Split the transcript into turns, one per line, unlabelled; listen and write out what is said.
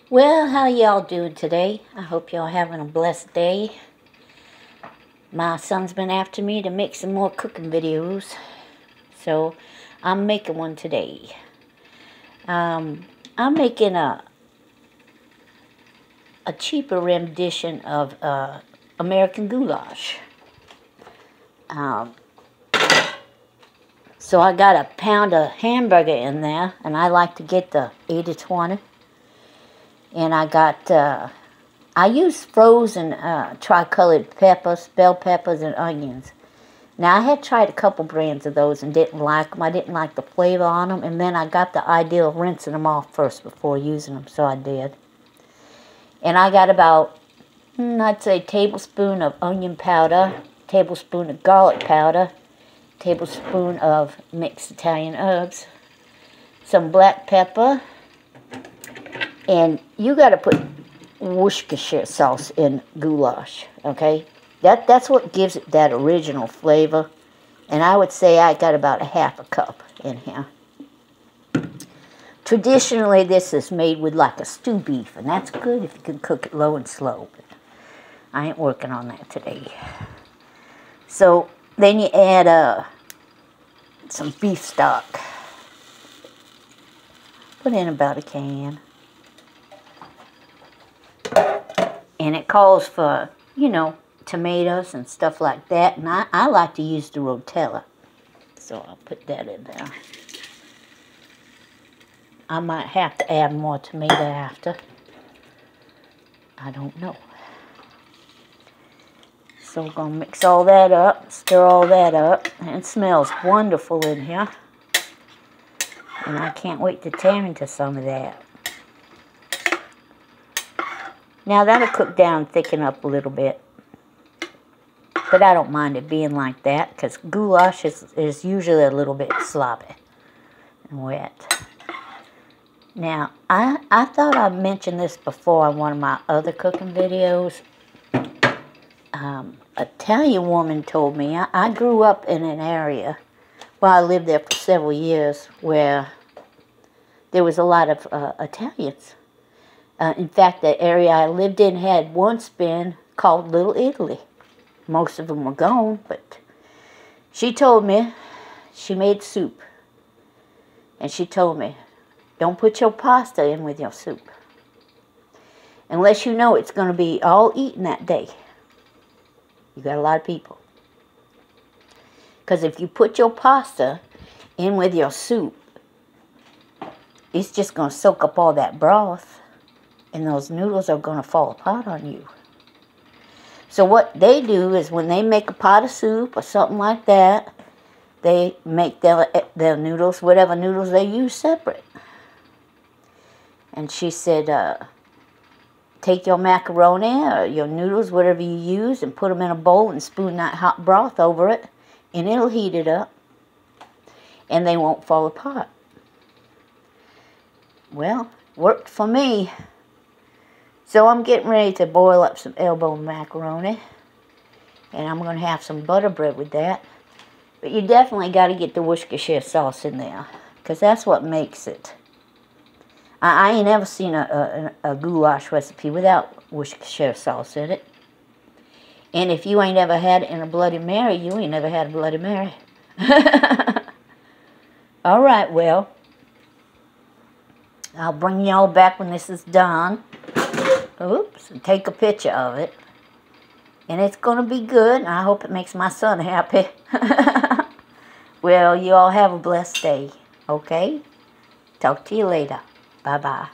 Well, how y'all doing today? I hope y'all having a blessed day. My son's been after me to make some more cooking videos, so I'm making one today. I'm making a cheaper rendition of American goulash. So I got a pound of hamburger in there, and I like to get the 80-20. And I got, I use frozen tricolored peppers, bell peppers, and onions. Now, I had tried a couple brands of those and didn't like them. I didn't like the flavor on them. And then I got the idea of rinsing them off first before using them, so I did. And I got about, I'd say, a tablespoon of onion powder, tablespoon of garlic powder, tablespoon of mixed Italian herbs, some black pepper, and you got to put Worcestershire sauce in goulash, okay? That's what gives it that original flavor. And I would say I got about a half a cup in here. Traditionally, this is made with like a stew beef, and that's good if you can cook it low and slow. But I ain't working on that today. So then you add some beef stock. Put in about a can. And it calls for, you know, tomatoes and stuff like that. And I like to use the rotella. So I'll put that in there. I might have to add more tomato after. I don't know. So we're going to mix all that up, stir all that up. And it smells wonderful in here. And I can't wait to tear into some of that. Now that'll cook down and thicken up a little bit. But I don't mind it being like that because goulash is usually a little bit sloppy and wet. Now, I thought I mentioned this before on one of my other cooking videos. Italian woman told me, I grew up in an area, well, I lived there for several years, where there was a lot of Italians. In fact, the area I lived in had once been called Little Italy. Most of them were gone, but she told me she made soup. And she told me, don't put your pasta in with your soup unless you know it's going to be all eaten that day. You got a lot of people. Because if you put your pasta in with your soup, it's just going to soak up all that broth. And those noodles are going to fall apart on you. So what they do is when they make a pot of soup or something like that, they make their noodles, whatever noodles they use, separate. And she said, take your macaroni or your noodles, whatever you use, and put them in a bowl and spoon that hot broth over it, and it'll heat it up, and they won't fall apart. Well, worked for me. So I'm getting ready to boil up some elbow macaroni. And I'm going to have some butter bread with that. But you definitely got to get the Worcestershire sauce in there. Because that's what makes it. I ain't ever seen a goulash recipe without Worcestershire sauce in it. And if you ain't ever had it in a Bloody Mary, you ain't never had a Bloody Mary. Alright, well. I'll bring y'all back when this is done. Oops, and take a picture of it. And it's going to be good, and I hope it makes my son happy. Well, you all have a blessed day, okay? Talk to you later. Bye-bye.